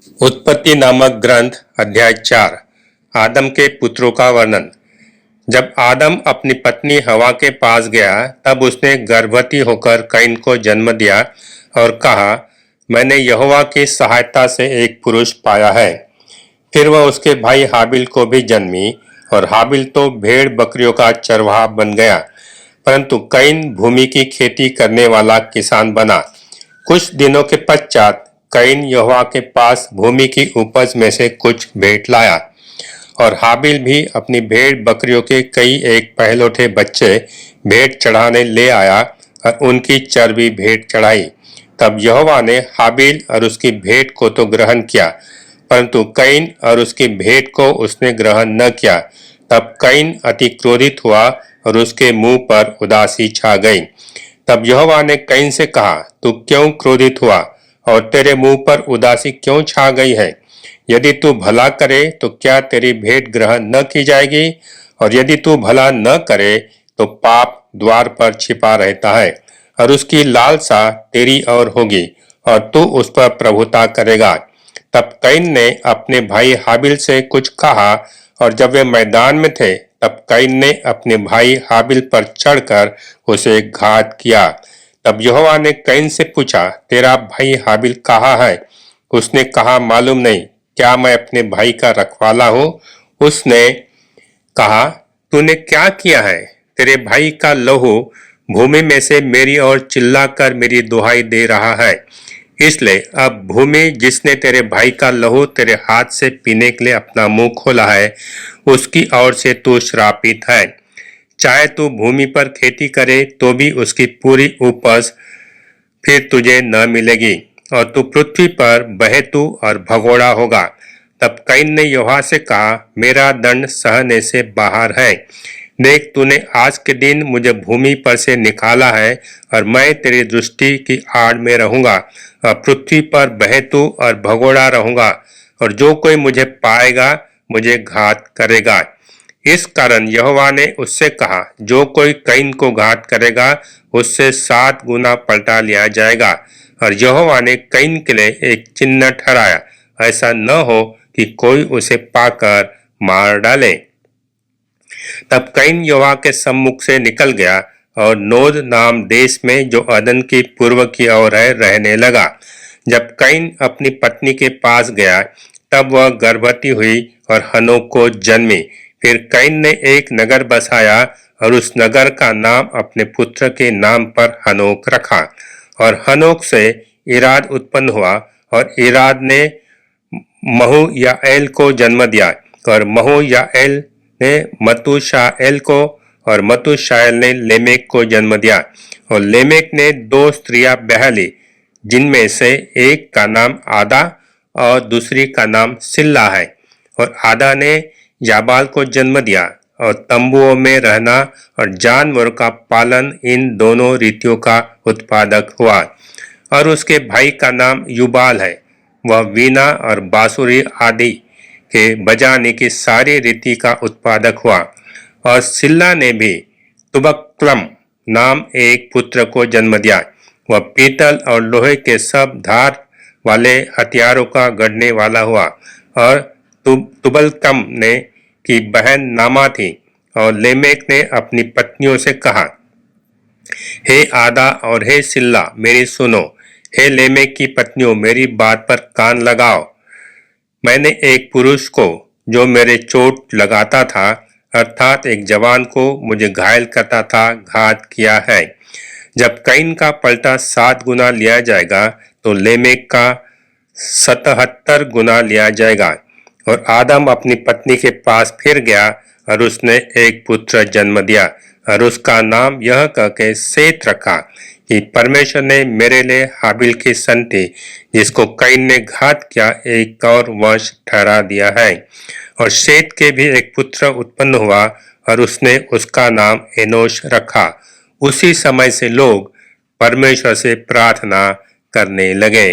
उत्पत्ति नामक ग्रंथ अध्याय 4 आदम के पुत्रों का वर्णन। जब आदम अपनी पत्नी हवा के पास गया तब उसने गर्भवती होकर कैन को जन्म दिया और कहा, मैंने यहोवा की सहायता से एक पुरुष पाया है। फिर वह उसके भाई हाबिल को भी जन्मी और हाबिल तो भेड़ बकरियों का चरवाहा बन गया, परंतु कैन भूमि की खेती करने वाला किसान बना। कुछ दिनों के पश्चात कैन यहोवा के पास भूमि की उपज में से कुछ भेंट लाया और हाबिल भी अपनी भेड़ बकरियों के कई एक पहलौठे बच्चे भेंट चढ़ाने ले आया और उनकी चर्बी भेंट चढ़ाई। तब यहोवा ने हाबिल और उसकी भेंट को तो ग्रहण किया, परंतु कैन और उसकी भेंट को उसने ग्रहण न किया। तब कैन अति क्रोधित हुआ और उसके मुंह पर उदासी छा गई। तब यहोवा ने कैन से कहा, तू क्यों क्रोधित हुआ और तेरे मुंह पर उदासी क्यों छा गई है? यदि तू भला करे तो क्या तेरी भेंट ग्रहण न की जाएगी? और यदि तू भला न करे तो पाप द्वार पर छिपा रहता है और उसकी लालसा तेरी ओर होगी और तू उस पर प्रभुता करेगा। तब कैन ने अपने भाई हाबिल से कुछ कहा और जब वे मैदान में थे तब कैन ने अपने भाई हाबिल पर चढ़कर उसे घात किया। तब यहोवा ने कैन से पूछा, तेरा भाई हाबिल कहाँ है? उसने कहा, मालूम नहीं, क्या मैं अपने भाई का रखवाला हूँ? उसने कहा, तूने क्या किया है? तेरे भाई का लहू भूमि में से मेरी ओर चिल्लाकर मेरी दुहाई दे रहा है। इसलिए अब भूमि जिसने तेरे भाई का लहू तेरे हाथ से पीने के लिए अपना मुंह खोला है, उसकी ओर से तू श्रापित है। चाहे तू भूमि पर खेती करे तो भी उसकी पूरी उपज फिर तुझे न मिलेगी और तू पृथ्वी पर बहेतू और भगोड़ा होगा। तब कैन ने यहोवा से कहा, मेरा दंड सहने से बाहर है। देख, तूने आज के दिन मुझे भूमि पर से निकाला है और मैं तेरी दृष्टि की आड़ में रहूंगा और पृथ्वी पर बहेतू और भगोड़ा रहूंगा और जो कोई मुझे पाएगा मुझे घात करेगा। इस कारण यहोवा ने उससे कहा, जो कोई कैन को घात करेगा उससे 7 गुना पलटा लिया जाएगा। और यहोवा ने कैन के लिए एक चिन्ह ठहराया, ऐसा न हो कि कोई उसे पाकर मार डाले। तब कैन यहोवा के सम्मुख से निकल गया और नोद नाम देश में जो अदन की पूर्व की ओर है रहने लगा। जब कैन अपनी पत्नी के पास गया तब वह गर्भवती हुई और हनोक को जन्मी। फिर कैन ने एक नगर बसाया और उस नगर का नाम अपने पुत्र के नाम पर हनोक रखा। और हनोक से इराद उत्पन्न हुआ और इराद ने महूयाएल को जन्म दिया और महूयाएल ने मतूशाएल को और मतूशाएल ने लेमेक को जन्म दिया। और लेमेक ने 2 स्त्रियां ब्याह ली, जिनमें से एक का नाम आदा और दूसरी का नाम सिल्ला है। और आदा ने याबाल को जन्म दिया और तंबुओं में रहना और जानवर का पालन इन दोनों रीतियों का उत्पादक हुआ। और उसके भाई का नाम युबाल है, वह वीणा और बांसुरी आदि के बजाने की सारी रीति का उत्पादक हुआ। और सिल्ला ने भी तुबक्लम नाम एक पुत्र को जन्म दिया, वह पीतल और लोहे के सब धार वाले हथियारों का गढ़ने वाला हुआ। और तुबलकम ने की बहन नामा थी। और लेमेक ने अपनी पत्नियों से कहा, हे आदा और हे सिल्ला मेरी सुनो। हे लेमेक की पत्नियों मेरी बात पर कान लगाओ। मैंने एक पुरुष को जो मेरे चोट लगाता था, अर्थात एक जवान को मुझे घायल करता था, घात किया है। जब कैन का पलटा 7 गुना लिया जाएगा तो लेमेक का 77 गुना लिया जाएगा। और आदम अपनी पत्नी के पास फिर गया और उसने एक पुत्र जन्म दिया और उसका नाम यह कहके सेत रखा कि परमेश्वर ने मेरे लिए हाबिल की संति जिसको कैन ने घात किया एक और वंश ठहरा दिया है। और सेत के भी एक पुत्र उत्पन्न हुआ और उसने उसका नाम एनोश रखा। उसी समय से लोग परमेश्वर से प्रार्थना करने लगे।